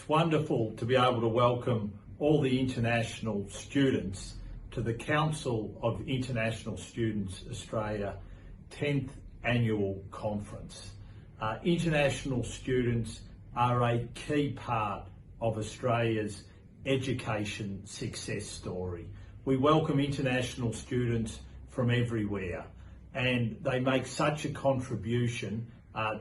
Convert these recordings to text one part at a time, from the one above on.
It's wonderful to be able to welcome all the international students to the Council of International Students Australia 10th Annual Conference. International students are a key part of Australia's education success story. We welcome international students from everywhere, and they make such a contribution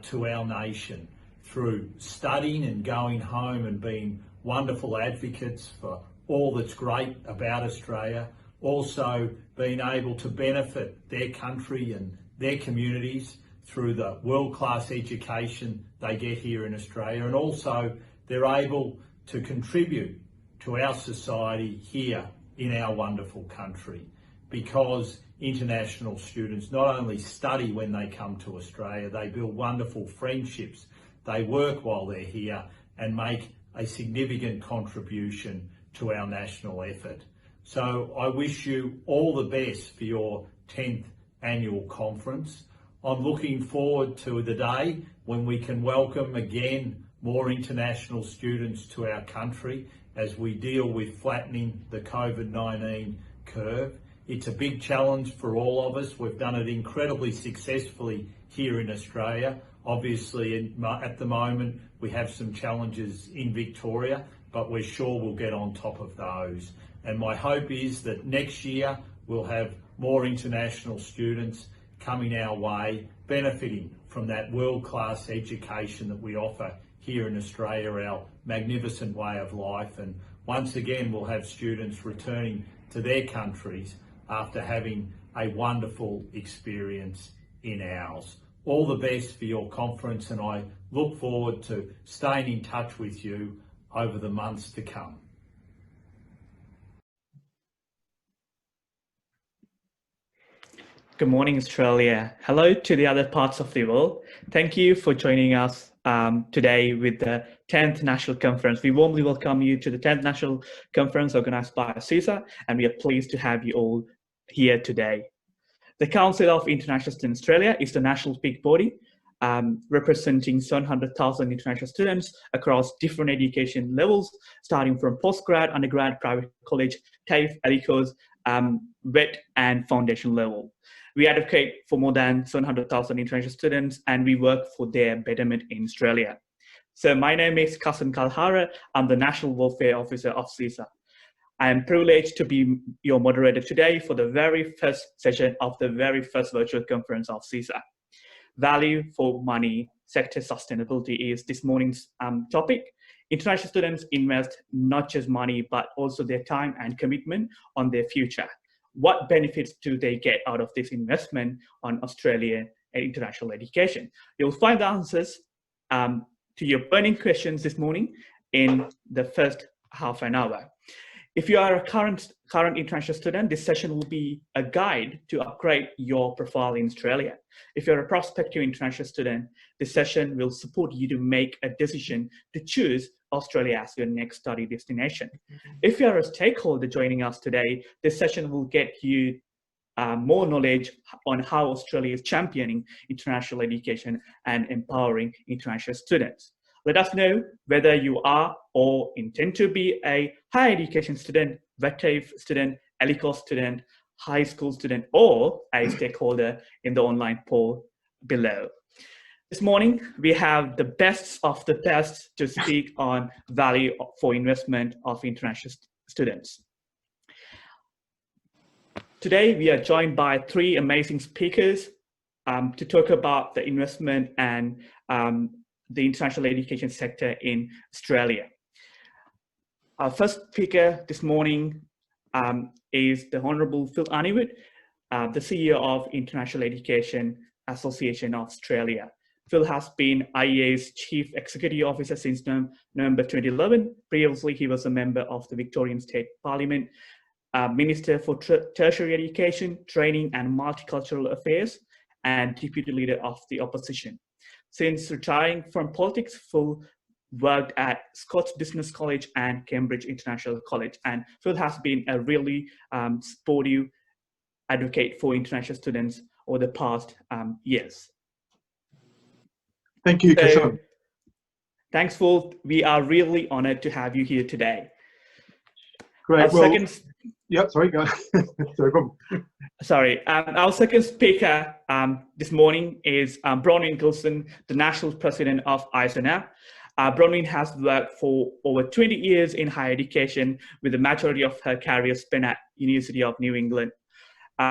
to our nation through studying and going home and being wonderful advocates for all that's great about Australia, also being able to benefit their country and their communities through the world-class education they get here in Australia, and also they're able to contribute to our society here in our wonderful country, because international students not only study when they come to Australia, they build wonderful friendships, they work while they're here and make a significant contribution to our national effort. So I wish you all the best for your 10th annual conference. I'm looking forward to the day when we can welcome again more international students to our country as we deal with flattening the COVID-19 curve. It's a big challenge for all of us. We've done it incredibly successfully here in Australia. Obviously, at the moment, we have some challenges in Victoria, but we're sure we'll get on top of those. And my hope is that next year we'll have more international students coming our way, benefiting from that world-class education that we offer here in Australia, our magnificent way of life. And once again, we'll have students returning to their countries after having a wonderful experience in ours. All the best for your conference, and I look forward to staying in touch with you over the months to come. Good morning, Australia. Hello to the other parts of the world. Thank you for joining us today with the 10th National Conference. We warmly welcome you to the 10th National Conference organised by CISA, and we are pleased to have you all here today. The Council of International Students Australia is the national peak body representing 700,000 international students across different education levels, starting from postgrad, undergrad, private college, TAFE, ELICOS, VET and foundation level. We advocate for more than 700,000 international students, and we work for their betterment in Australia. So my name is Kasun Kalhara. I'm the National Welfare Officer of CISA. I am privileged to be your moderator today for the very first session of the very first virtual conference of CISA. Value for money sector sustainability is this morning's topic. International students invest not just money, but also their time and commitment on their future. What benefits do they get out of this investment on Australian and international education? You'll find the answers to your burning questions this morning in the first half an hour. If you are a current international student, this session will be a guide to upgrade your profile in Australia. If you're a prospective international student, this session will support you to make a decision to choose Australia as your next study destination. If you're a stakeholder joining us today, this session will get you more knowledge on how Australia is championing international education and empowering international students. Let us know whether you are or intend to be a higher education student, VET student, ELICOS student, high school student, or a stakeholder in the online poll below. This morning, we have the best of the best to speak on value for investment of international students. Today, we are joined by three amazing speakers to talk about the investment and the international education sector in Australia. Our first speaker this morning is the Honourable Phil Honeywood, the CEO of International Education Association of Australia. Phil has been IEA's Chief Executive Officer since November 2011. Previously, he was a member of the Victorian State Parliament, Minister for Tertiary Education, Training and Multicultural Affairs, and Deputy Leader of the Opposition. Since retiring from politics, Phil worked at Scots Business College and Cambridge International College. And Phil has been a really supportive advocate for international students over the past years. Thank you, Kasun. Thanks, Wolf. We are really honored to have you here today. Great. Sorry, go Sorry, our second speaker this morning is Bronwyn Gilson, the National President of ISANA. Bronwyn has worked for over 20 years in higher education, with the majority of her career spent at University of New England.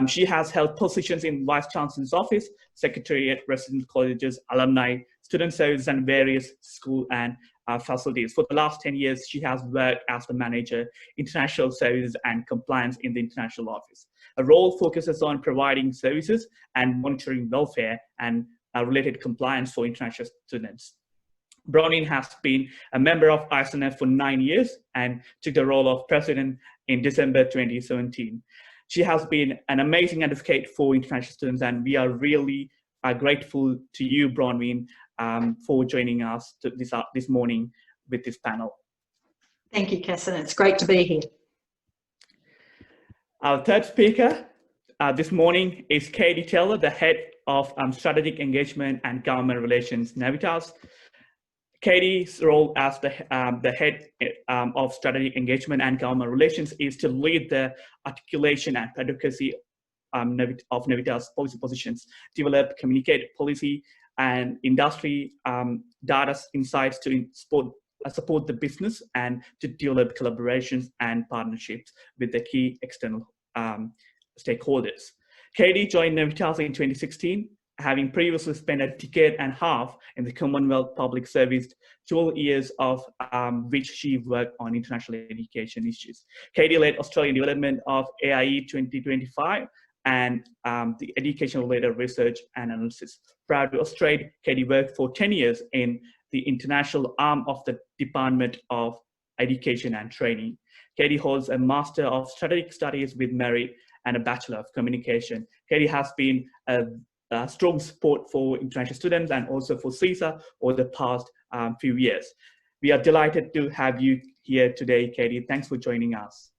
She has held positions in Vice Chancellor's Office, Secretariat, Resident Colleges, Alumni, Student Services, and various school and facilities. For the last 10 years, she has worked as the Manager, International Services and Compliance in the International Office. Her role focuses on providing services and monitoring welfare and related compliance for international students. Bronwyn has been a member of ISANA for 9 years and took the role of President in December 2017. She has been an amazing advocate for international students, and we are really grateful to you, Bronwyn, for joining us this morning with this panel. Thank you, Kasun. It's great to be here. Our third speaker this morning is Kadi Taylor, the Head of Strategic Engagement and Government Relations, Navitas. Kadi's role as the Head of Strategic Engagement and Government Relations is to lead the articulation and advocacy of Navitas policy positions, develop, communicate policy and industry data insights to support the business, and to develop collaborations and partnerships with the key external stakeholders. Kadi joined Navitas in 2016, having previously spent a decade and a half in the Commonwealth Public Service, 12 years of which she worked on international education issues. Kadi led Australian development of AIE 2025 and the education-related research and analysis. Prior to Australia, Kadi worked for 10 years in the international arm of the Department of Education and Training. Kadi holds a Master of Strategic Studies with merit and a Bachelor of Communication. Kadi has been a strong support for international students and also for CISA over the past few years. We are delighted to have you here today, Kadi. Thanks for joining us.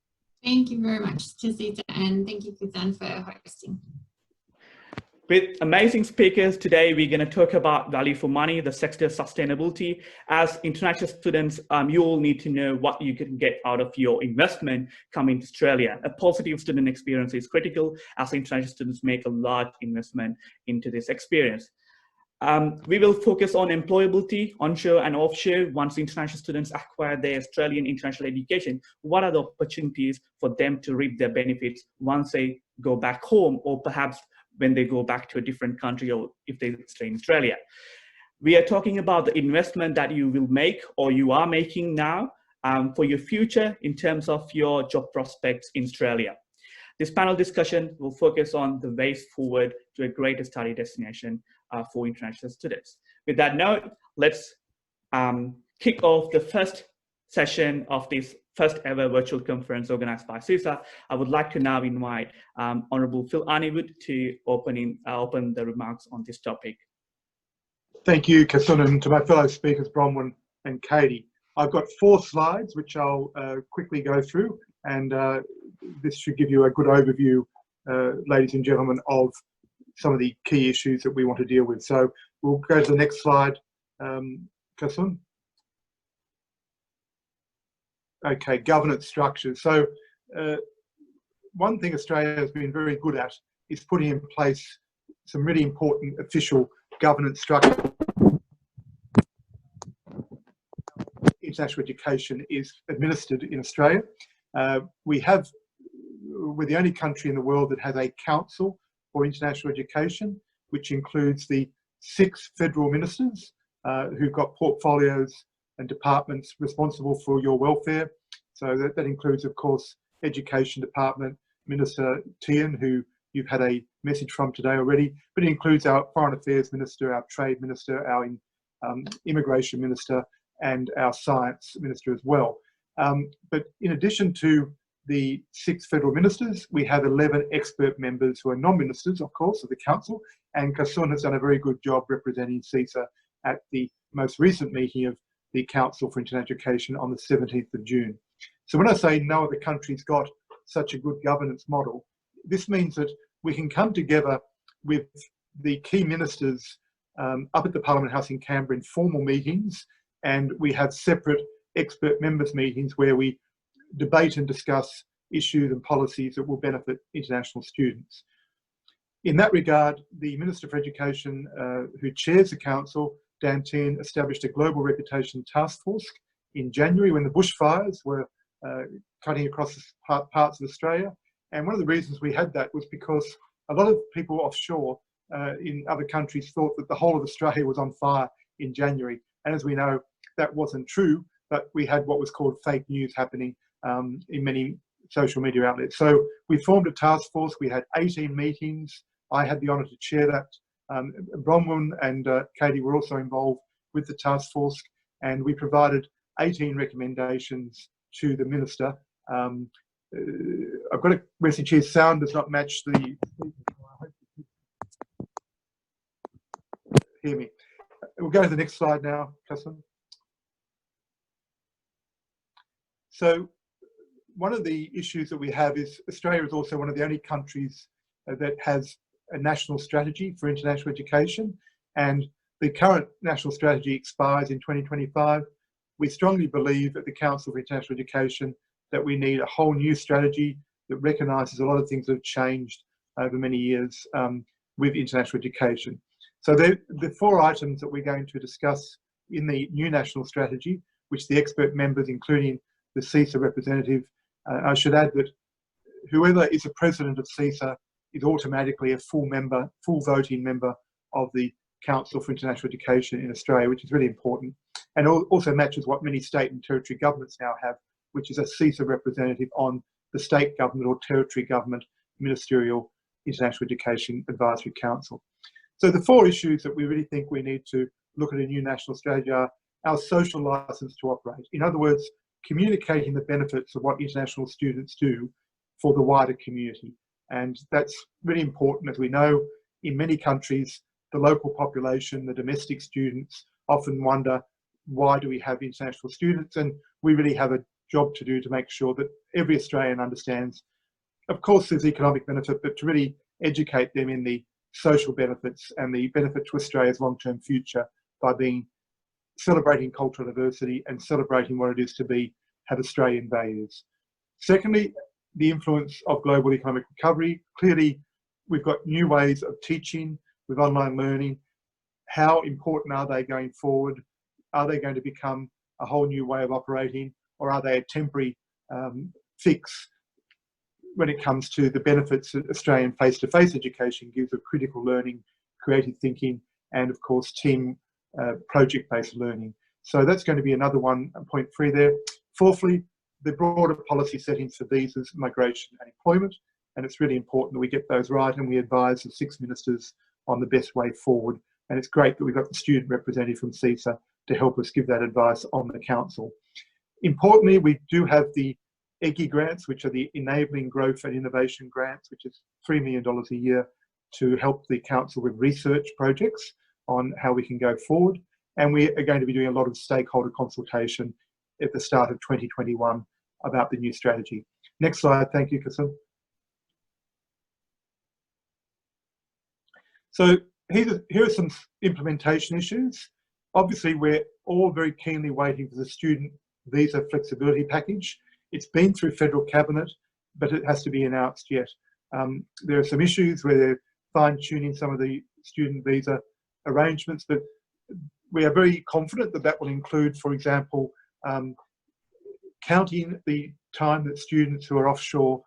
Thank you very much, CISA, and thank you, Kasun, for hosting. With amazing speakers today, we're going to talk about value for money, the sector sustainability. As international students, you all need to know what you can get out of your investment coming to Australia. A positive student experience is critical, as international students make a large investment into this experience. We will focus on employability, onshore and offshore. Once international students acquire their Australian international education, what are the opportunities for them to reap their benefits once they go back home, or perhaps when they go back to a different country, or if they stay in Australia. We are talking about the investment that you will make, or you are making now, for your future in terms of your job prospects in Australia. This panel discussion will focus on the ways forward to a greater study destination for international students. With that note, let's kick off the first session of this first ever virtual conference organized by CISA. I would like to now invite Honourable Phil Honeywood to open the remarks on this topic. Thank you, Kasun, and to my fellow speakers, Bronwyn and Kadi. I've got 4 slides, which I'll quickly go through, and this should give you a good overview, ladies and gentlemen, of some of the key issues that we want to deal with. So we'll go to the next slide, Kasun. Okay, governance structures. So one thing Australia has been very good at is putting in place some really important official governance structure. International education is administered in Australia. We're the only country in the world that has a council for international education, which includes the 6 federal ministers who've got portfolios and departments responsible for your welfare. So that includes, of course, Education Department, Minister Tehan, who you've had a message from today already, but it includes our Foreign Affairs Minister, our Trade Minister, our Immigration Minister, and our Science Minister as well. But in addition to the 6 federal ministers, we have 11 expert members who are non-ministers, of course, of the council, and Kasun has done a very good job representing CISA at the most recent meeting of the Council for International Education on the 17th of June. So when I say no other country's got such a good governance model, this means that we can come together with the key ministers up at the Parliament House in Canberra in formal meetings and we have separate expert members meetings where we debate and discuss issues and policies that will benefit international students. In that regard, the Minister for Education, who chairs the Council, Dan Tehan, established a global reputation task force in January when the bushfires were cutting across parts of Australia. And one of the reasons we had that was because a lot of people offshore in other countries thought that the whole of Australia was on fire in January. And as we know, that wasn't true, but we had what was called fake news happening in many social media outlets. So we formed a task force. We had 18 meetings. I had the honour to chair that. Bronwyn and Kadi were also involved with the task force, and we provided 18 recommendations to the Minister. I've got a message here, sound does not match the... Hear me. We'll go to the next slide now, Kasun. So one of the issues that we have is Australia is also one of the only countries that has a national strategy for international education, and the current national strategy expires in 2025. We strongly believe at the Council for International Education that we need a whole new strategy that recognises a lot of things that have changed over many years with international education. So the 4 items that we're going to discuss in the new national strategy, which the expert members, including the CISA representative, I should add that whoever is the president of CISA is automatically a full voting member of the Council for International Education in Australia, which is really important, and also matches what many state and territory governments now have, which is a CISA representative on the state government or territory government ministerial international education advisory council. So the 4 issues that we really think we need to look at a new national strategy are our social license to operate. In other words, communicating the benefits of what international students do for the wider community. And that's really important. As we know, in many countries, the local population, the domestic students often wonder, why do we have international students? And we really have a job to do to make sure that every Australian understands, of course, there's economic benefit, but to really educate them in the social benefits and the benefit to Australia's long-term future by celebrating cultural diversity and celebrating what it is to have Australian values. Secondly, the influence of global economic recovery. Clearly, we've got new ways of teaching with online learning. How important are they going forward? Are they going to become a whole new way of operating, or are they a temporary fix when it comes to the benefits that Australian face-to-face education gives of critical learning, creative thinking, and of course team project-based learning? So that's going to be another one, point 3 there. Fourthly, the broader policy settings for visas, migration and employment. And it's really important that we get those right, and we advise the 6 ministers on the best way forward. And it's great that we've got the student representative from CISA to help us give that advice on the council. Importantly, we do have the EGI grants, which are the Enabling Growth and Innovation grants, which is $3 million a year to help the council with research projects on how we can go forward. And we are going to be doing a lot of stakeholder consultation at the start of 2021 about the new strategy. Next slide, thank you, Kasun. So here are some implementation issues. Obviously, we're all very keenly waiting for the student visa flexibility package. It's been through federal cabinet, but it has to be announced yet. There are some issues where they're fine-tuning some of the student visa arrangements, but we are very confident that that will include, for example, counting the time that students who are offshore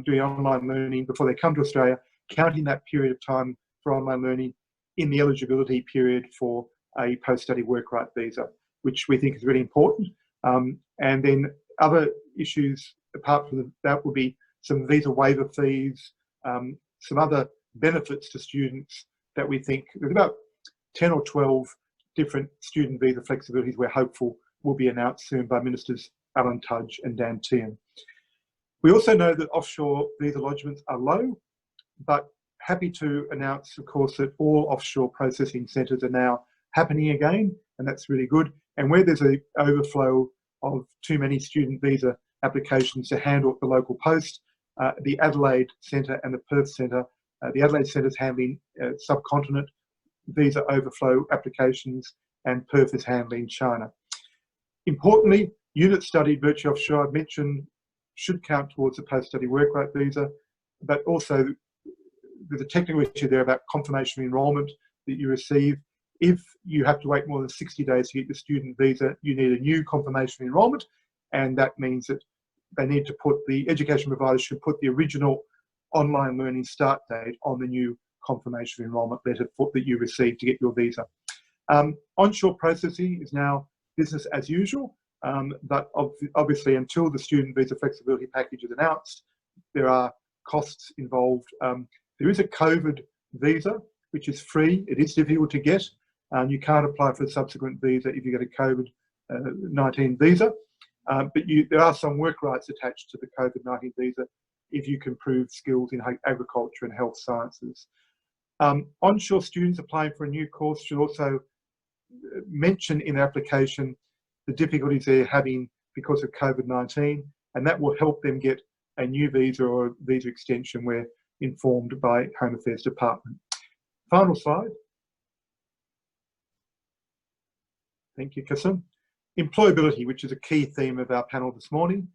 doing online learning before they come to Australia, counting that period of time for online learning in the eligibility period for a post-study work right visa, which we think is really important. And then other issues apart from that will be some visa waiver fees, some other benefits to students that we think there's about 10 or 12 different student visa flexibilities we're hopeful will be announced soon by Ministers Alan Tudge and Dan Tehan. We also know that offshore visa lodgements are low, but happy to announce, of course, that all offshore processing centres are now happening again, and that's really good. And where there's an overflow of too many student visa applications to handle at the local post, the Adelaide Centre and the Perth Centre, the Adelaide Centre is handling subcontinent visa overflow applications, and Perth is handling China. Importantly, units studied virtually offshore, I mentioned, should count towards the post-study work right visa, but also there's a technical issue there about confirmation of enrolment that you receive. If you have to wait more than 60 days to get your student visa, you need a new confirmation of enrolment, and that means that they need to put, the education provider should put the original online learning start date on the new confirmation of enrolment letter that you received to get your visa. Onshore processing is now business as usual, but obviously until the student visa flexibility package is announced, there are costs involved. There is a COVID visa, which is free. It is difficult to get. You can't apply for a subsequent visa if you get a COVID-19 visa, but there are some work rights attached to the COVID-19 visa if you can prove skills in agriculture and health sciences. Onshore students applying for a new course should also mention in their application the difficulties they're having because of COVID-19, and that will help them get a new visa or a visa extension where informed by Home Affairs Department. Final slide. Thank you, Kasun. Employability, which is a key theme of our panel this morning.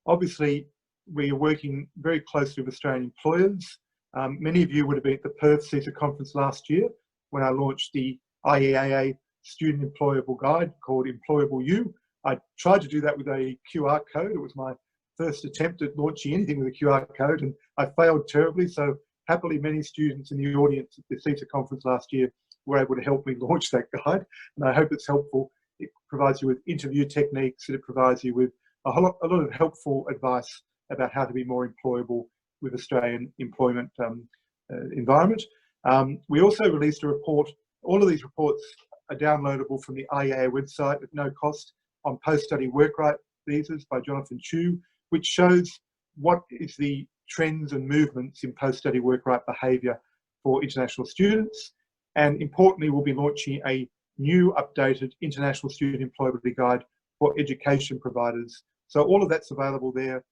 Obviously, we are working very closely with Australian employers. Many of you would have been at the Perth CISA conference last year when I launched the IEAA Student Employable Guide called Employable You. I tried to do that with a QR code. It was my first attempt at launching anything with a QR code, and I failed terribly. So happily, many students in the audience at the CISA conference last year were able to help me launch that guide, and I hope it's helpful. It provides you with interview techniques, and it provides you with a lot of helpful advice about how to be more employable with Australian employment environment. We also released a report. All of these reports are downloadable from the IEA website at no cost on post-study work right visas by Jonathan Chu, which shows what is the trends and movements in post-study work right behaviour for international students. And importantly, we'll be launching a new updated International Student Employability Guide for education providers. So all of that's available there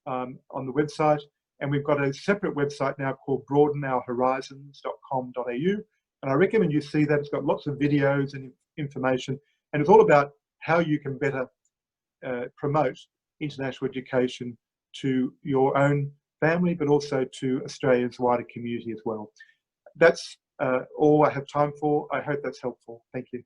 on the website. And we've got a separate website now called broadenourhorizons.com.au. And I recommend you see that. It's got lots of videos and information. And it's all about how you can better promote international education to your own family, but also to Australia's wider community as well. That's all I have time for. I hope that's helpful. Thank you.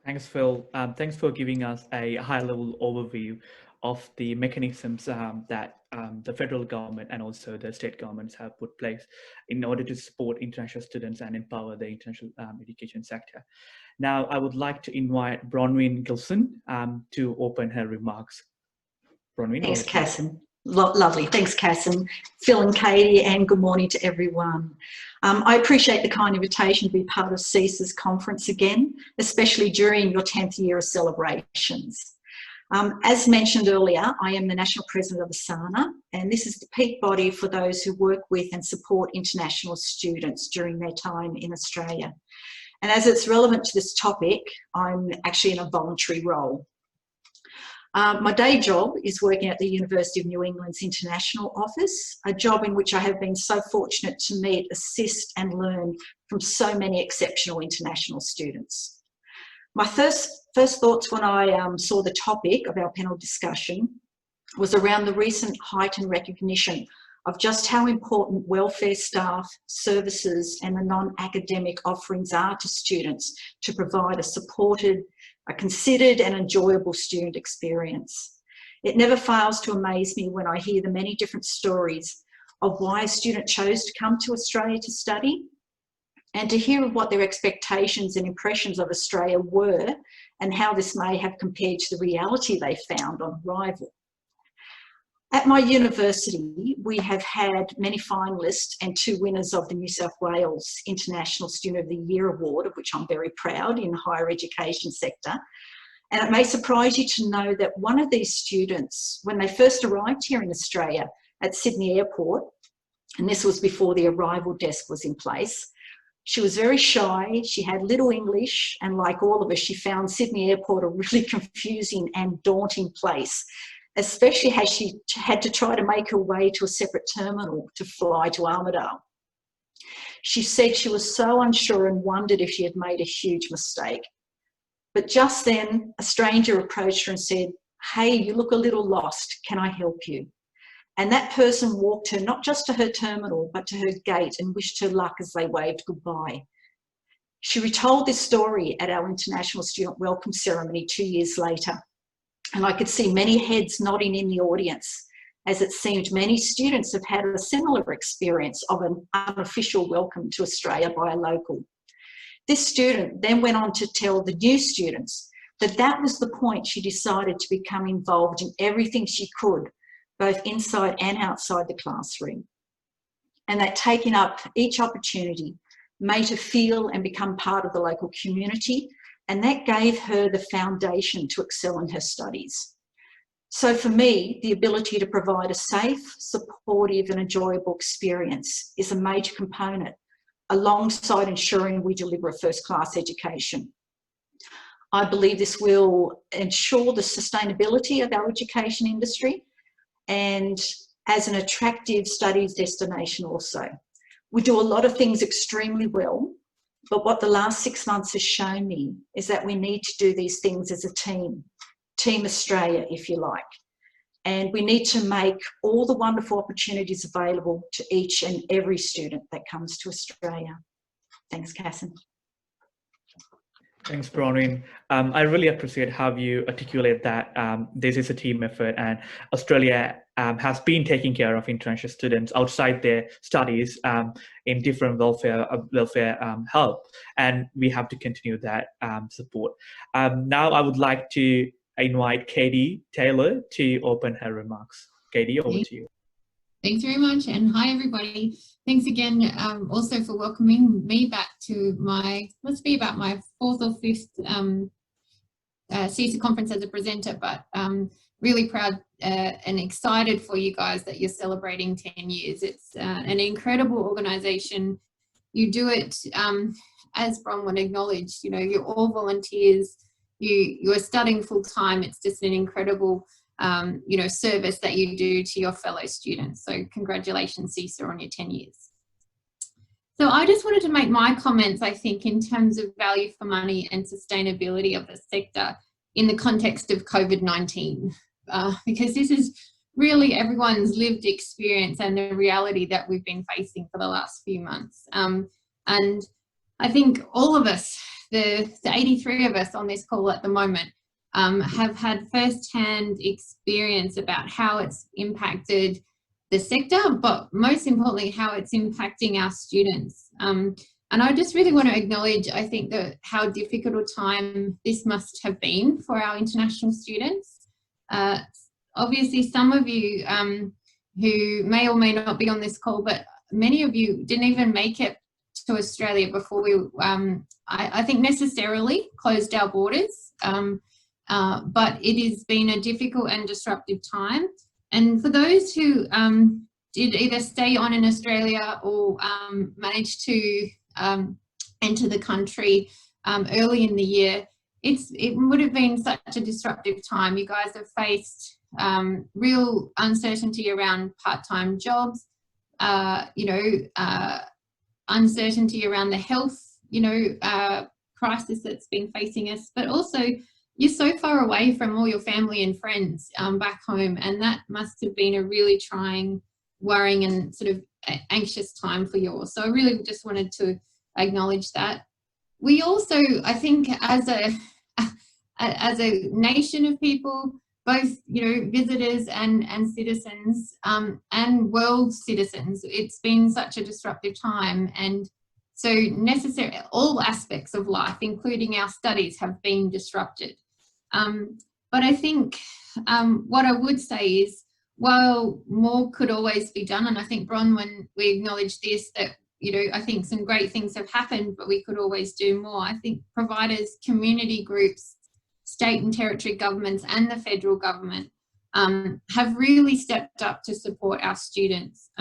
Thanks, Phil. Thanks for giving us a high-level overview of the mechanisms that the federal government and also the state governments have put place in order to support international students and empower the international education sector. Now, I would like to invite Bronwyn Gilson to open her remarks. Bronwyn. Thanks, Kasun. Lovely. Thanks, Kasun, Phil and Kadi, and good morning to everyone. I appreciate the kind invitation to be part of CISA's conference again, especially during your 10th year of celebrations. As mentioned earlier, I am the National President of ISANA, and this is the peak body for those who work with and support international students during their time in Australia. And as it's relevant to this topic, I'm actually in a voluntary role. My day job is working at the University of New England's International Office, a job in which I have been so fortunate to meet, assist and learn from so many exceptional international students. My first thoughts when I saw the topic of our panel discussion was around the recent heightened recognition of just how important welfare staff, services and the non-academic offerings are to students to provide a supported, a considered and enjoyable student experience. It never fails to amaze me when I hear the many different stories of why a student chose to come to Australia to study, and to hear what their expectations and impressions of Australia were and how this may have compared to the reality they found on arrival. At my university, we have had many finalists and 2 winners of the New South Wales International Student of the Year Award, of which I'm very proud in the higher education sector. And it may surprise you to know that one of these students, when they first arrived here in Australia at Sydney Airport, and this was before the arrival desk was in place, she was very shy, she had little English, and like all of us, she found Sydney Airport a really confusing and daunting place, especially as she had to try to make her way to a separate terminal to fly to Armidale. She said she was so unsure and wondered if she had made a huge mistake. But just then, a stranger approached her and said, "Hey, you look a little lost. Can I help you?" And that person walked her not just to her terminal, but to her gate and wished her luck as they waved goodbye. She retold this story at our International Student Welcome Ceremony 2 years later. And I could see many heads nodding in the audience, as it seemed many students have had a similar experience of an unofficial welcome to Australia by a local. This student then went on to tell the new students that that was the point she decided to become involved in everything she could, both inside and outside the classroom. And that taking up each opportunity made her feel and become part of the local community, and that gave her the foundation to excel in her studies. So for me, the ability to provide a safe, supportive and enjoyable experience is a major component, alongside ensuring we deliver a first-class education. I believe this will ensure the sustainability of our education industry and as an attractive studies destination also. We do a lot of things extremely well, but what the last 6 months has shown me is that we need to do these things as a team, Team Australia, if you like. And we need to make all the wonderful opportunities available to each and every student that comes to Australia. Thanks, Kasun. Thanks, Bronwyn. I really appreciate how you articulate that this is a team effort, and Australia has been taking care of international students outside their studies in different welfare help, and we have to continue that support. Now I would like to invite Kadi Taylor to open her remarks. Kadi, over to you. Thanks very much, and hi everybody. Thanks again also for welcoming me back to must be about my 4th or 5th CISA conference as a presenter, but really proud and excited for you guys that you're celebrating 10 years. It's an incredible organisation. You do it, as Bronwyn acknowledged, you know, you're all volunteers, you are studying full time. It's just an incredible you know, service that you do to your fellow students. So congratulations, CISA, on your 10 years. So I just wanted to make my comments, I think, in terms of value for money and sustainability of the sector in the context of COVID-19, because this is really everyone's lived experience and the reality that we've been facing for the last few months. And I think all of us, the 83 of us on this call at the moment, have had first-hand experience about how it's impacted the sector, but most importantly, how it's impacting our students. And I just really want to acknowledge, I think, that how difficult a time this must have been for our international students. Obviously, some of you who may or may not be on this call, but many of you didn't even make it to Australia before we, I think, necessarily closed our borders. But it has been a difficult and disruptive time. And for those who did either stay on in Australia or managed to enter the country early in the year, it would have been such a disruptive time. You guys have faced real uncertainty around part-time jobs, you know, uncertainty around the health, you know, crisis that's been facing us, but also you're so far away from all your family and friends back home, and that must have been a really trying, worrying and sort of anxious time for you all. So I really just wanted to acknowledge that. We also, I think, as a nation of people, both, you know, visitors and citizens and world citizens, it's been such a disruptive time, and so all aspects of life, including our studies, have been disrupted. But I think what I would say is, while more could always be done, and I think, Bronwyn, we acknowledge this, that, you know, I think some great things have happened, but we could always do more. I think providers, community groups, state and territory governments and the federal government have really stepped up to support our students.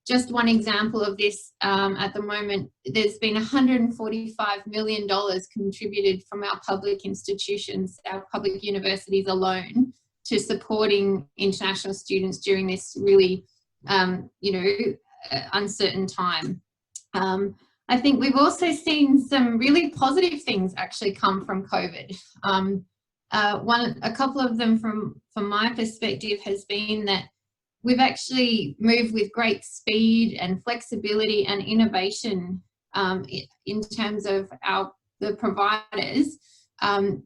Just one example of this, at the moment, there's been $145 million contributed from our public institutions, our public universities alone, to supporting international students during this really, you know, uncertain time. I think we've also seen some really positive things actually come from COVID. A couple of them from my perspective has been that we've actually moved with great speed and flexibility and innovation in terms of the providers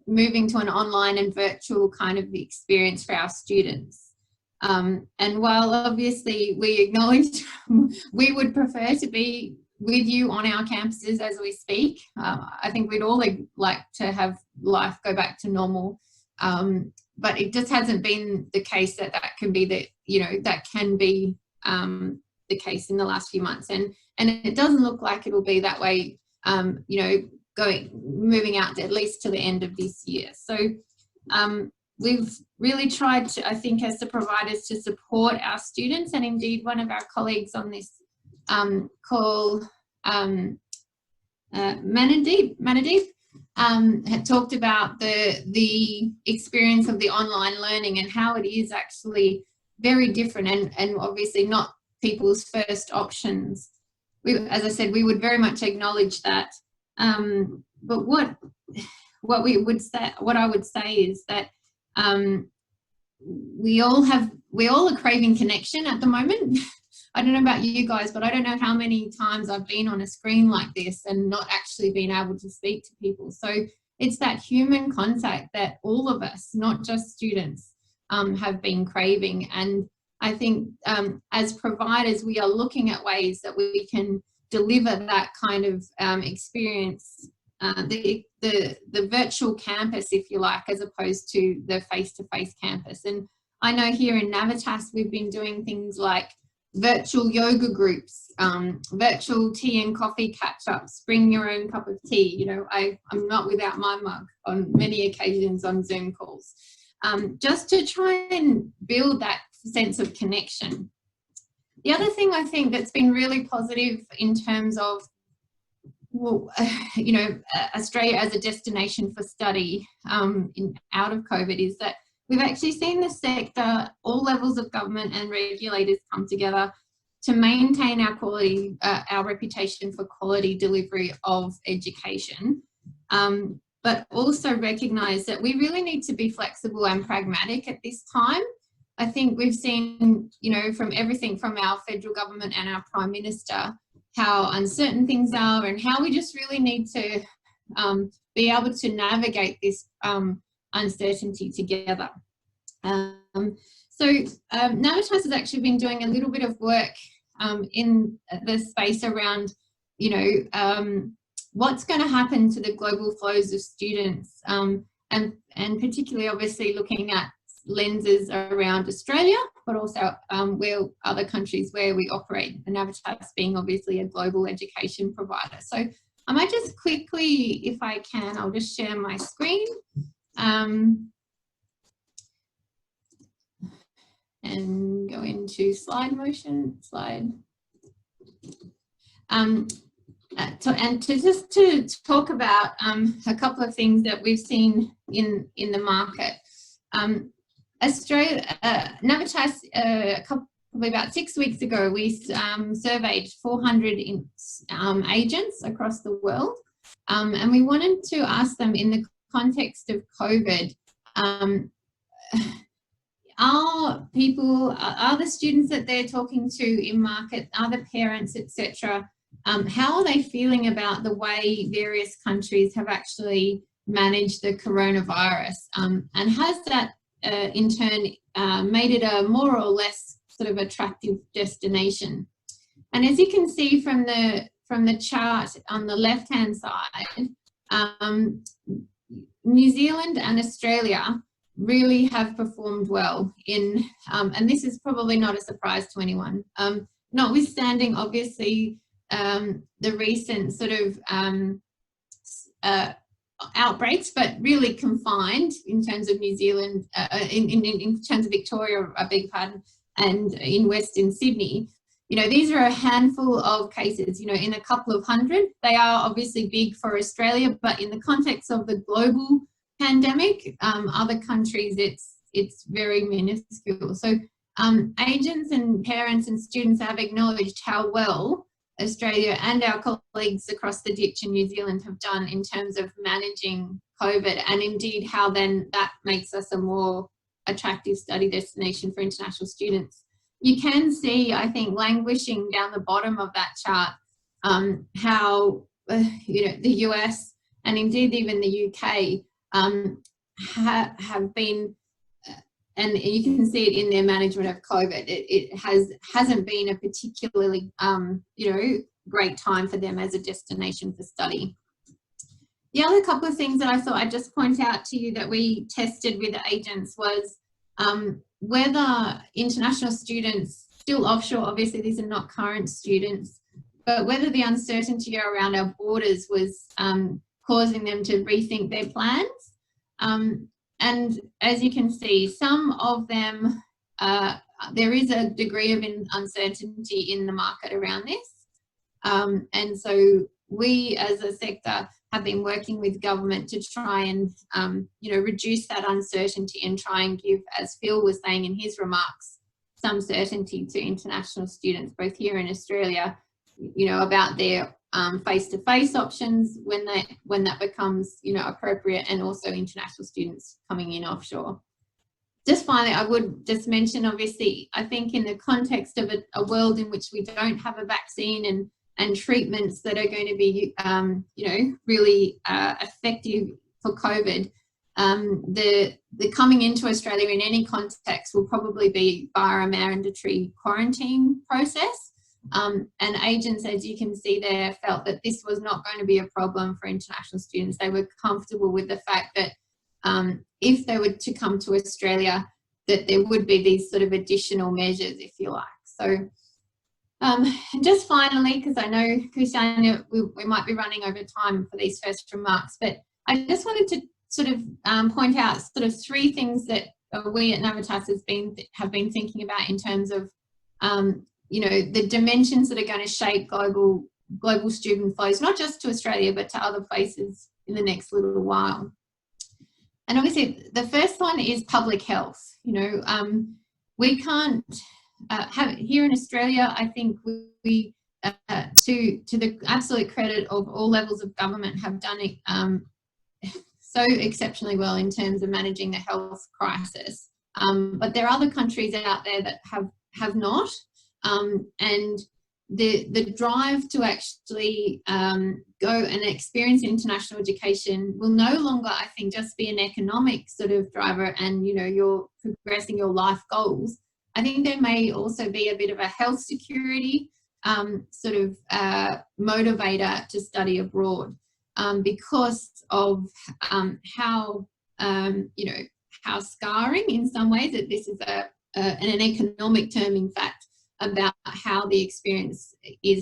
moving to an online and virtual kind of experience for our students. And while obviously we acknowledge we would prefer to be with you on our campuses as we speak, I think we'd all like to have life go back to normal. But it just hasn't been the case that can be the case in the last few months, and it doesn't look like it'll be that way, moving out at least to the end of this year. So we've really tried to, I think, as the providers, to support our students, and indeed one of our colleagues on this call, Manadip, had talked about the experience of the online learning and how it is actually very different and obviously not people's first options. As I said, we would very much acknowledge that. But what I would say is that we all are craving connection at the moment. I don't know about you guys, but I don't know how many times I've been on a screen like this and not actually been able to speak to people. So it's that human contact that all of us, not just students, have been craving. And I think as providers, we are looking at ways that we can deliver that kind of experience, the virtual campus, if you like, as opposed to the face-to-face campus. And I know here in Navitas, we've been doing things like virtual yoga groups, virtual tea and coffee catch-ups, bring your own cup of tea. You know, I'm not without my mug on many occasions on Zoom calls, just to try and build that sense of connection. The other thing I think that's been really positive in terms of, well, you know, Australia as a destination for study out of COVID is that we've actually seen the sector, all levels of government and regulators come together to maintain our quality, our reputation for quality delivery of education, but also recognise that we really need to be flexible and pragmatic at this time. I think we've seen, you know, from everything from our federal government and our Prime Minister, how uncertain things are and how we just really need to be able to navigate this uncertainty together. Navitas has actually been doing a little bit of work in the space around, you know, what's going to happen to the global flows of students, and particularly obviously looking at lenses around Australia, but also where other countries where we operate, and Navitas being obviously a global education provider. So I might just quickly, if I can, I'll just share my screen and go into slide motion, slide. To talk about a couple of things that we've seen in the market. Navitas, probably about 6 weeks ago, we surveyed 400 agents across the world, and we wanted to ask them, in the context of COVID, are the students that they're talking to in market, are the parents, etc., how are they feeling about the way various countries have actually managed the coronavirus, and has that in turn made it a more or less sort of attractive destination? And as you can see from the chart on the left hand side, New Zealand and Australia really have performed well in, and this is probably not a surprise to anyone, notwithstanding obviously the recent sort of outbreaks, but really confined in terms of New Zealand, in terms of Victoria, I beg your pardon, and in Western Sydney. You know, these are a handful of cases, you know, in a couple of hundred. They are obviously big for Australia, but in the context of the global pandemic, other countries, it's very minuscule. So agents and parents and students have acknowledged how well Australia and our colleagues across the ditch in New Zealand have done in terms of managing COVID, and indeed how then that makes us a more attractive study destination for international students. You can see, I think, languishing down the bottom of that chart, how the US and indeed even the UK have been, and you can see it in their management of COVID. It hasn't been a particularly great time for them as a destination for study. The other couple of things that I thought I'd just point out to you that we tested with the agents was whether international students, still offshore, obviously these are not current students, but whether the uncertainty around our borders was causing them to rethink their plans. And as you can see, some of them, there is a degree of uncertainty in the market around this. And so we as a sector have been working with government to try and reduce that uncertainty and try and give, as Phil was saying in his remarks, some certainty to international students, both here in Australia, about their face-to-face options when that becomes appropriate, and also international students coming in offshore. Just finally, I would just mention, obviously, I think in the context of a world in which we don't have a vaccine and treatments that are going to be, really effective for COVID, the coming into Australia in any context will probably be via a mandatory quarantine process. And agents, as you can see there, felt that this was not going to be a problem for international students. They were comfortable with the fact that if they were to come to Australia, that there would be these sort of additional measures, if you like. So just finally, because I know, Kasun, we might be running over time for these first remarks, but I just wanted to sort of point out sort of three things that we at Navitas have been thinking about in terms of the dimensions that are going to shape global student flows, not just to Australia, but to other places in the next little while. And obviously, the first one is public health. We can't have here in Australia. I think we, to the absolute credit of all levels of government, have done it so exceptionally well in terms of managing the health crisis. But there are other countries out there that have not. And the drive to actually go and experience international education will no longer, I think, just be an economic sort of driver and, you're progressing your life goals. I think there may also be a bit of a health security sort of motivator to study abroad because of how, how scarring in some ways that this is an economic term, in fact, about how the experience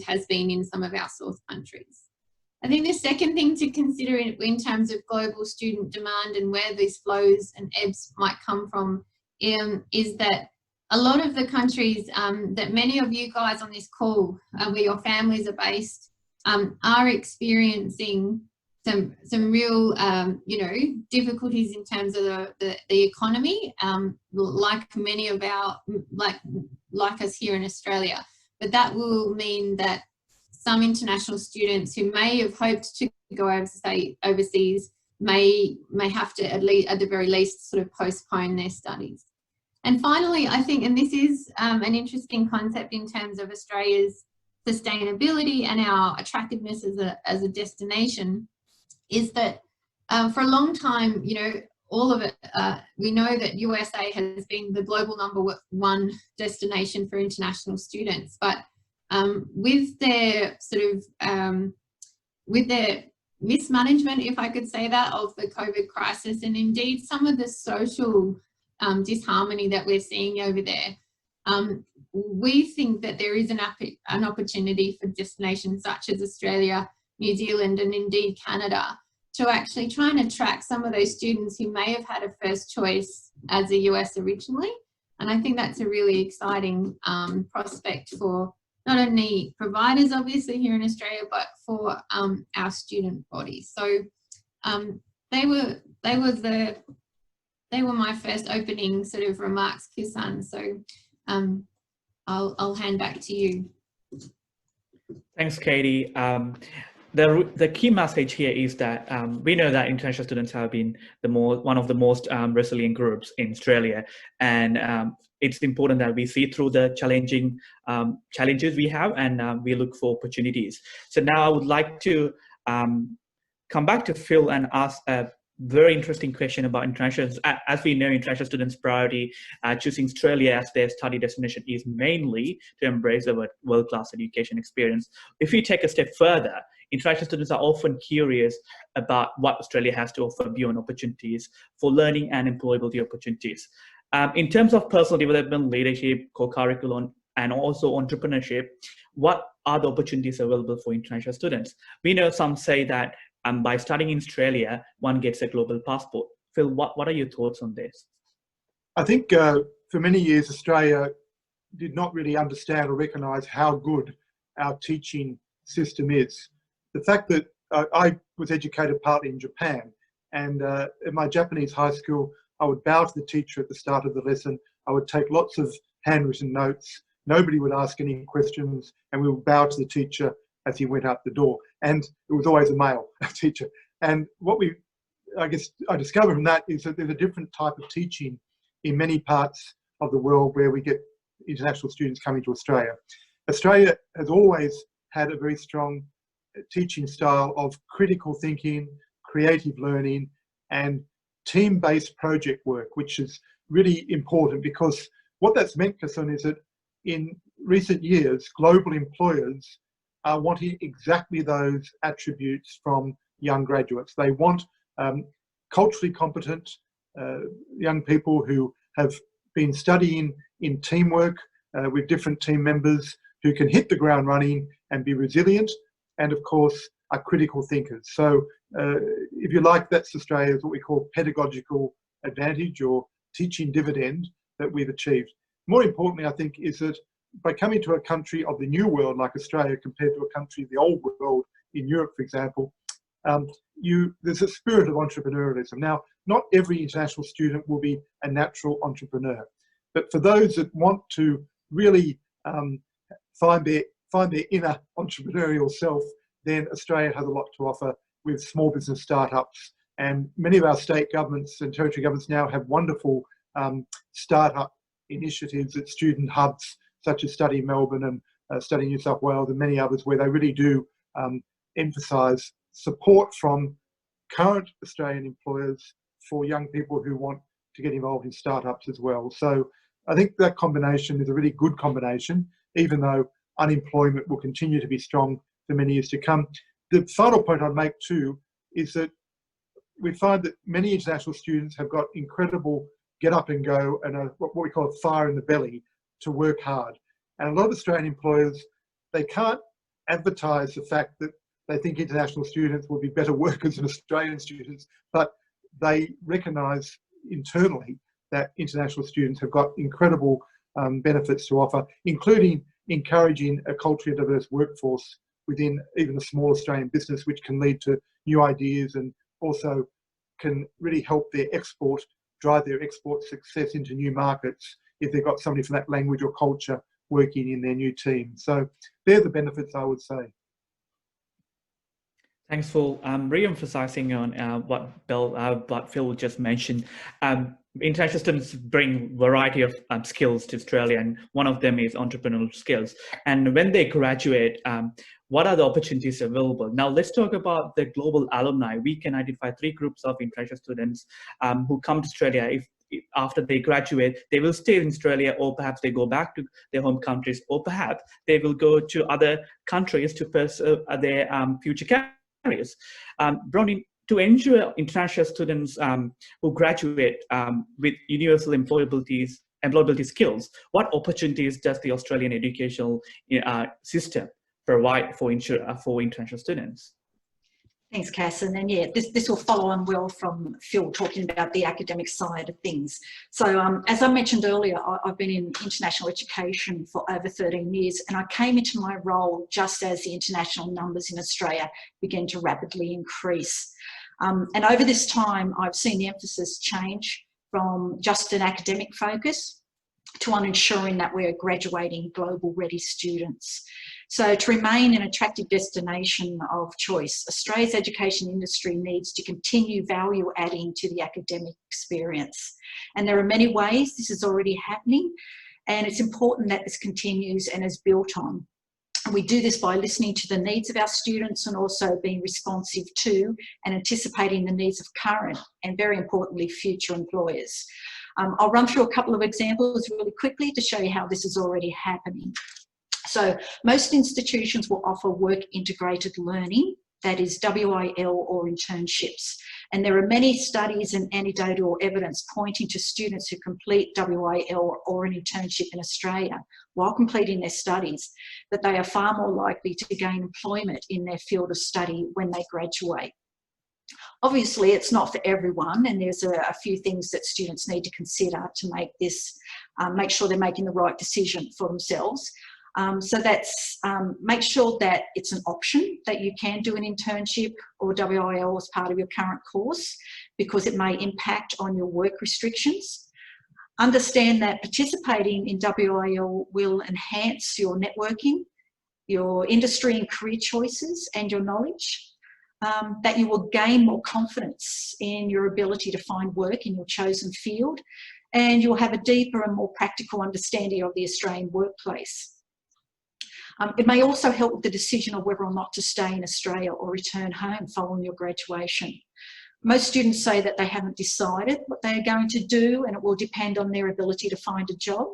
has been in some of our source countries. I think the second thing to consider in terms of global student demand and where these flows and ebbs might come from is that a lot of the countries that many of you guys on this call, where your families are based, are experiencing some real, difficulties in terms of the economy, like many of our, like us here in Australia. But that will mean that some international students who may have hoped to go overseas may have to, at the very least, sort of postpone their studies. And finally, I think, and this is an interesting concept in terms of Australia's sustainability and our attractiveness as a destination, is that for a long time, all of it, we know that USA has been the global #1 destination for international students, but with their sort of, with their mismanagement, if I could say that, of the COVID crisis, and indeed some of the social disharmony that we're seeing over there, we think that there is an opportunity for destinations such as Australia, New Zealand, and indeed Canada to actually try and attract some of those students who may have had a first choice as the US originally. And I think that's a really exciting prospect for not only providers, obviously, here in Australia, but for our student body. So they were my first opening sort of remarks, Kasun. So I'll hand back to you. Thanks, Katie. The key message here is that we know that international students have been one of the most resilient groups in Australia, and it's important that we see through the challenges we have, and we look for opportunities. So now I would like to come back to Phil and ask a very interesting question about international. As we know, international students' priority choosing Australia as their study destination is mainly to embrace a world-class education experience. If we take a step further, international students are often curious about what Australia has to offer beyond opportunities for learning and employability opportunities. In terms of personal development, leadership, co-curriculum, and also entrepreneurship, what are the opportunities available for international students? We know some say that by studying in Australia, one gets a global passport. Phil, what are your thoughts on this? I think for many years, Australia did not really understand or recognise how good our teaching system is. The fact that I was educated partly in Japan, and in my Japanese high school, I would bow to the teacher at the start of the lesson. I would take lots of handwritten notes. Nobody would ask any questions, and we would bow to the teacher as he went out the door. And it was always a male teacher. And what I discovered from that is that there's a different type of teaching in many parts of the world where we get international students coming to Australia. Australia has always had a very strong teaching style of critical thinking, creative learning, and team-based project work, which is really important, because what that's meant, Kasun, is that in recent years, global employers are wanting exactly those attributes from young graduates. They want culturally competent young people who have been studying in teamwork with different team members, who can hit the ground running and be resilient, and of course are critical thinkers. So if you like, that's Australia's what we call pedagogical advantage, or teaching dividend, that we've achieved. More importantly, I think, is that by coming to a country of the new world like Australia compared to a country of the old world in Europe, for example, there's a spirit of entrepreneurialism. Now, not every international student will be a natural entrepreneur, but for those that want to really find their inner entrepreneurial self, then Australia has a lot to offer with small business startups. And many of our state governments and territory governments now have wonderful startup initiatives at student hubs, such as Study Melbourne and Study New South Wales and many others, where they really do emphasise support from current Australian employers for young people who want to get involved in startups as well. So I think that combination is a really good combination, even though unemployment will continue to be strong for many years to come. The final point I'd make too is that we find that many international students have got incredible get up and go and what we call a fire in the belly to work hard. And a lot of Australian employers, they can't advertise the fact that they think international students will be better workers than Australian students, but they recognise internally that international students have got incredible benefits to offer, including encouraging a culturally diverse workforce within even a small Australian business, which can lead to new ideas and also can really help drive their export success into new markets if they've got somebody from that language or culture working in their new team. So they're the benefits, I would say. Thanks for re-emphasising on what Phil just mentioned. International students bring variety of skills to Australia, and one of them is entrepreneurial skills. And when they graduate, what are the opportunities available? Now let's talk about the global alumni. We can identify 3 groups of international students who come to Australia. If after they graduate, they will stay in Australia, or perhaps they go back to their home countries, or perhaps they will go to other countries to pursue their future careers. Bronwyn, to ensure international students who graduate with universal employability skills, what opportunities does the Australian educational system provide for international students? Thanks, Kasun. And yeah, this will follow on well from Phil talking about the academic side of things. So as I mentioned earlier, I've been in international education for over 13 years, and I came into my role just as the international numbers in Australia began to rapidly increase. And over this time, I've seen the emphasis change from just an academic focus on ensuring that we're graduating global ready students. So to remain an attractive destination of choice, Australia's education industry needs to continue value adding to the academic experience. And there are many ways this is already happening, and it's important that this continues and is built on. We do this by listening to the needs of our students and also being responsive to and anticipating the needs of current and, very importantly, future employers. I'll run through a couple of examples really quickly to show you how this is already happening. So most institutions will offer work integrated learning, that is WIL or internships. And there are many studies and anecdotal evidence pointing to students who complete WIL or an internship in Australia while completing their studies, that they are far more likely to gain employment in their field of study when they graduate. Obviously, it's not for everyone, and there's a few things that students need to consider to make this, make sure they're making the right decision for themselves. So that's make sure that it's an option, that you can do an internship or WIL as part of your current course, because it may impact on your work restrictions. Understand that participating in WIL will enhance your networking, your industry and career choices and your knowledge, that you will gain more confidence in your ability to find work in your chosen field, and you'll have a deeper and more practical understanding of the Australian workplace. It may also help with the decision of whether or not to stay in Australia or return home following your graduation. Most students say that they haven't decided what they are going to do, and it will depend on their ability to find a job.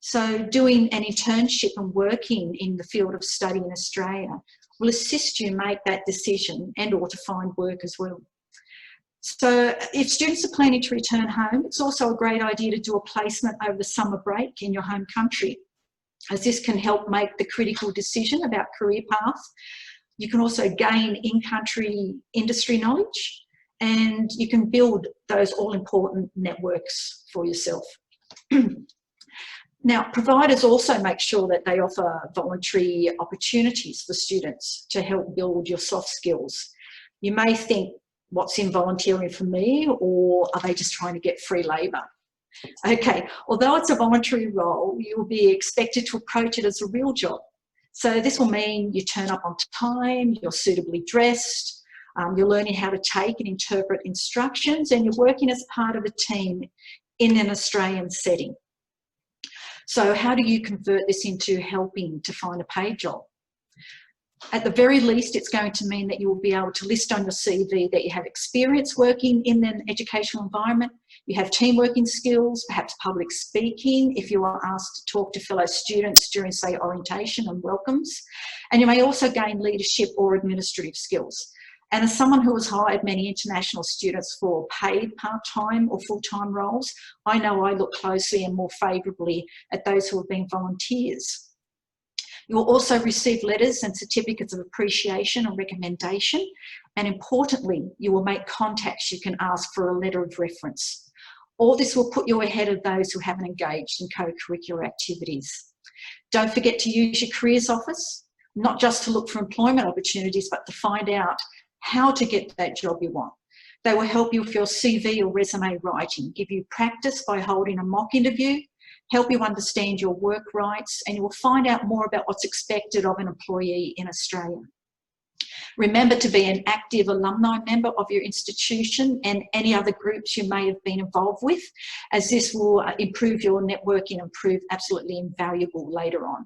So doing an internship and working in the field of study in Australia will assist you make that decision and or to find work as well. So if students are planning to return home, it's also a great idea to do a placement over the summer break in your home country, as this can help make the critical decision about career path. You can also gain in-country industry knowledge, and you can build those all-important networks for yourself. Now, providers also make sure that they offer voluntary opportunities for students to help build your soft skills. You may think, what's in volunteering for me, or are they just trying to get free labour? Okay, although it's a voluntary role, you'll be expected to approach it as a real job. So this will mean you turn up on time, you're suitably dressed, you're learning how to take and interpret instructions, and you're working as part of a team in an Australian setting. So how do you convert this into helping to find a paid job? At the very least, it's going to mean that you will be able to list on your CV that you have experience working in an educational environment, you have team working skills, perhaps public speaking, if you are asked to talk to fellow students during, say, orientation and welcomes. And you may also gain leadership or administrative skills. And as someone who has hired many international students for paid part-time or full-time roles, I know I look closely and more favourably at those who have been volunteers. You will also receive letters and certificates of appreciation and recommendation, and importantly, you will make contacts you can ask for a letter of reference. All this will put you ahead of those who haven't engaged in co-curricular activities. Don't forget to use your careers office, not just to look for employment opportunities, but to find out how to get that job you want. They will help you with your CV or resume writing, give you practice by holding a mock interview, help you understand your work rights, and you will find out more about what's expected of an employee in Australia. Remember to be an active alumni member of your institution and any other groups you may have been involved with, as this will improve your networking and prove absolutely invaluable later on.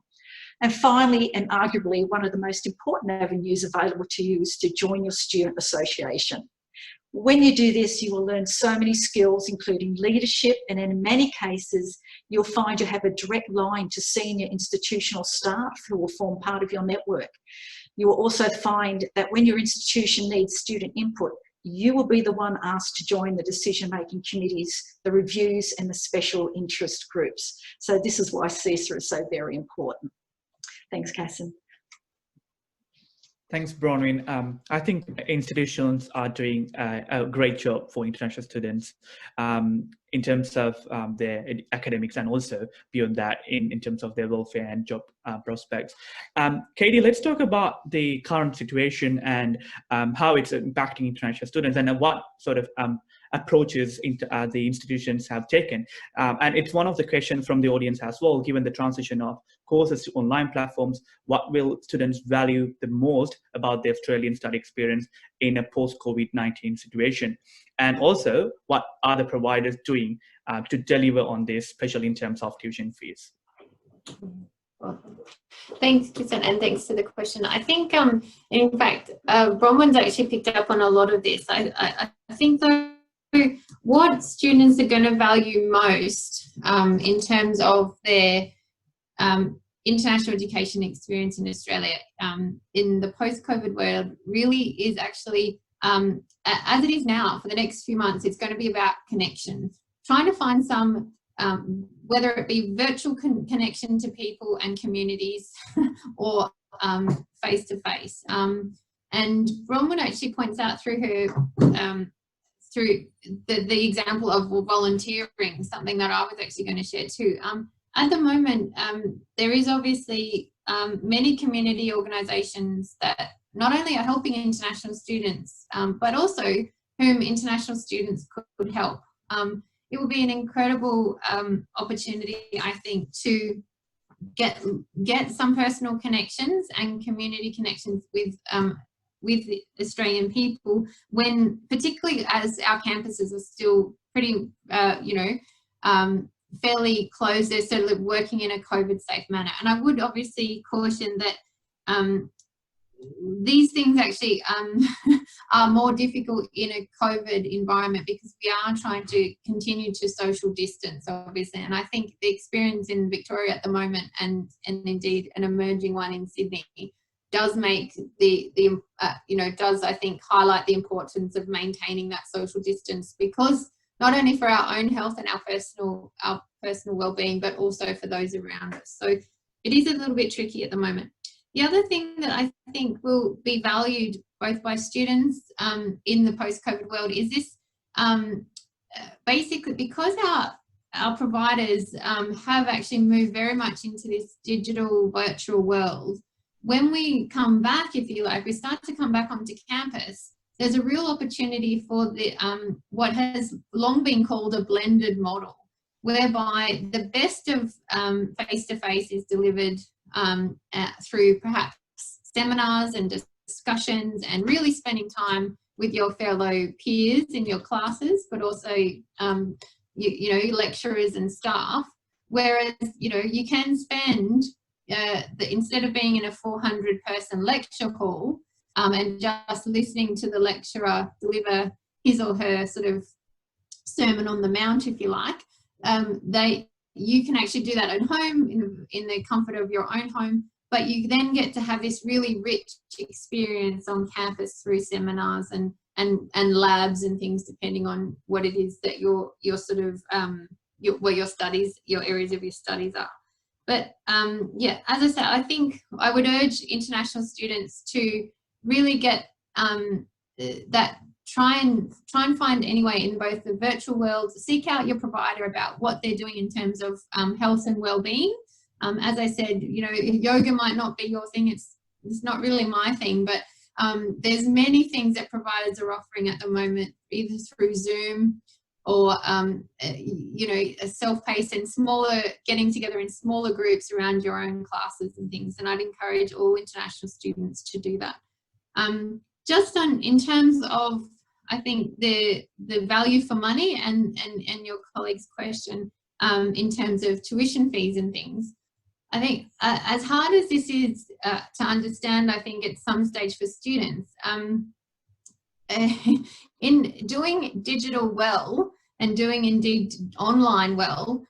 And finally, and arguably one of the most important avenues available to you, is to join your student association. When you do this, you will learn so many skills, including leadership, and in many cases, you'll find you have a direct line to senior institutional staff who will form part of your network. You will also find that when your institution needs student input, you will be the one asked to join the decision-making committees, the reviews, and the special interest groups. So this is why CISA is so very important. Thanks, Kasun. Thanks, Bronwyn. I think institutions are doing a great job for international students in terms of their academics and also beyond that in terms of their welfare and job prospects. Kadi, let's talk about the current situation and how it's impacting international students and what sort of approaches the institutions have taken. And it's one of the questions from the audience as well, given the transition of courses to online platforms, what will students value the most about the Australian study experience in a post-COVID-19 situation? And also, what are the providers doing to deliver on this, especially in terms of tuition fees? Thanks, Gilson, and thanks for the question. I think, in fact, Bronwyn's actually picked up on a lot of this. I think, though, what students are going to value most in terms of their international education experience in Australia in the post-COVID world really is actually, as it is now for the next few months, it's going to be about connection. Trying to find some, whether it be virtual connection to people and communities or face-to-face. And Bronwyn actually points out through her through the example of volunteering, something that I was actually going to share too. At the moment, there is obviously many community organisations that not only are helping international students, but also whom international students could help. It will be an incredible opportunity, I think, to get some personal connections and community connections with Australian people, when particularly as our campuses are still pretty, fairly closed, they're sort of working in a COVID safe manner. And I would obviously caution that these things actually are more difficult in a COVID environment because we are trying to continue to social distance, obviously. And I think the experience in Victoria at the moment, and indeed an emerging one in Sydney, does make does I think highlight the importance of maintaining that social distance, because not only for our own health and our personal well-being, but also for those around us. So it is a little bit tricky at the moment. The other thing that I think will be valued both by students in the post-COVID world is this, basically because our providers have actually moved very much into this digital virtual world. When we come back, if you like, we start to come back onto campus, there's a real opportunity for the what has long been called a blended model, whereby the best of face-to-face is delivered through perhaps seminars and discussions and really spending time with your fellow peers in your classes, but also lecturers and staff. Whereas you can spend instead of being in a 400-person lecture hall and just listening to the lecturer deliver his or her sort of sermon on the mount, if you like, you can actually do that at home in the comfort of your own home, but you then get to have this really rich experience on campus through seminars and labs and things, depending on what it is that your sort of where your studies, your areas of your studies are. But yeah, as I said, I think I would urge international students to really get that, try and find anyway in both the virtual world, seek out your provider about what they're doing in terms of health and well-being. As I said, yoga might not be your thing, it's not really my thing, but there's many things that providers are offering at the moment, either through Zoom or a self-paced and smaller, getting together in smaller groups around your own classes and things. And I'd encourage all international students to do that. Just in terms of, I think, the value for money and your colleague's question in terms of tuition fees and things, I think as hard as this is to understand, I think at some stage for students, in doing digital well and doing indeed online well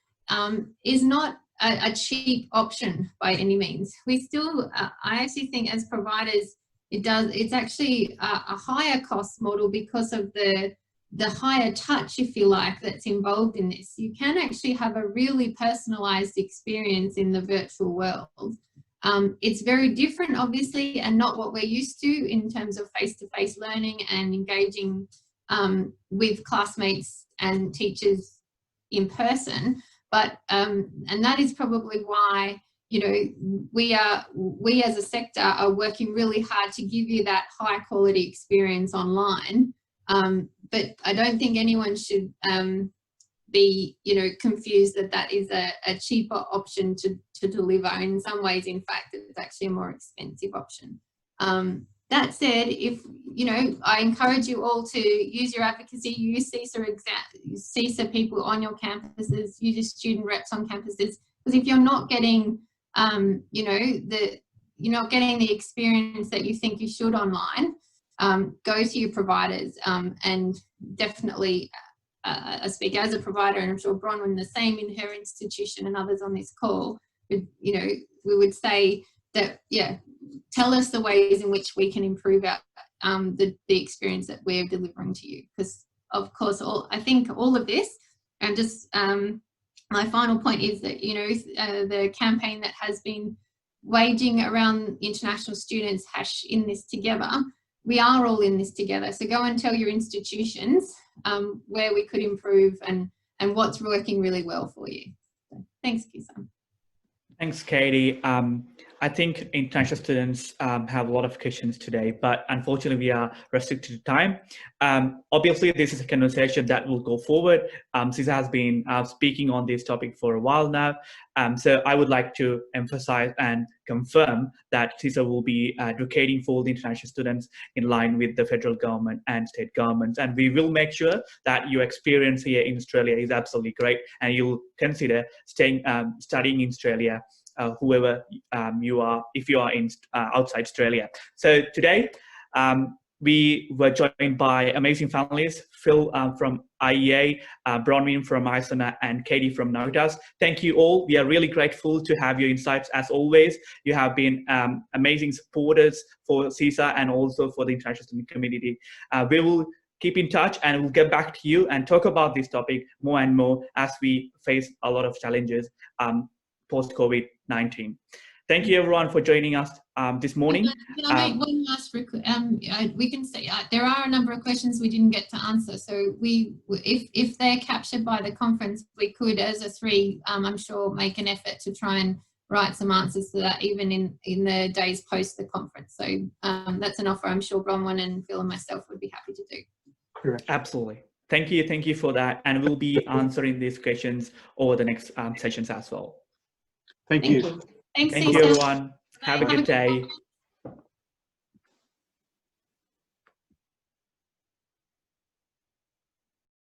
is not a cheap option by any means. We still, I actually think as providers, it's actually a higher cost model because of the higher touch, if you like, that's involved in this. You can actually have a really personalized experience in the virtual world. It's very different, obviously, and not what we're used to in terms of face-to-face learning and engaging with classmates and teachers in person. But and that is probably why, you know, we as a sector are working really hard to give you that high quality experience online. But I don't think anyone should be, you know, confused that that is a cheaper option to deliver. In some ways, in fact, it's actually a more expensive option. That said, if, you know, I encourage you all to use your advocacy, use CISA people on your campuses, use your student reps on campuses, because if you're not getting, you know, you're not getting the experience that you think you should online, go to your providers, and definitely, I speak as a provider, and I'm sure Bronwyn the same in her institution and others on this call, you know, we would say that, yeah, tell us the ways in which we can improve our, the experience that we're delivering to you. Because of course, I think all of this, and just my final point is that, you know, the campaign that has been waging around international students, #in this together, we are all in this together. So go and tell your institutions where we could improve and what's working really well for you. So, thanks, Kasun. Thanks, Katie. I think international students have a lot of questions today, but unfortunately we are restricted to time. Obviously, this is a conversation that will go forward. CISA has been speaking on this topic for a while now. So I would like to emphasize and confirm that CISA will be advocating for the international students in line with the federal government and state governments. And we will make sure that your experience here in Australia is absolutely great, and you'll consider staying, studying in Australia, whoever you are, if you are in outside Australia. So today, we were joined by amazing panelists, Phil from IEA, Bronwyn from ISANA, and Kadi from Navitas. Thank you all. We are really grateful to have your insights as always. You have been amazing supporters for CISA and also for the international student community. We will keep in touch and we'll get back to you and talk about this topic more and more as we face a lot of challenges post-COVID-19. Thank you everyone for joining us this morning. Can I make one last we can say there are a number of questions we didn't get to answer, so if they're captured by the conference, we could, as a three, I'm sure, make an effort to try and write some answers to that even in the days post the conference. So that's an offer I'm sure Bronwyn and Phil and myself would be happy to do. Correct. Absolutely. Thank you for that, and we'll be answering these questions over the next sessions as well. Thank you. Thanks, Thank you everyone. Have a good day.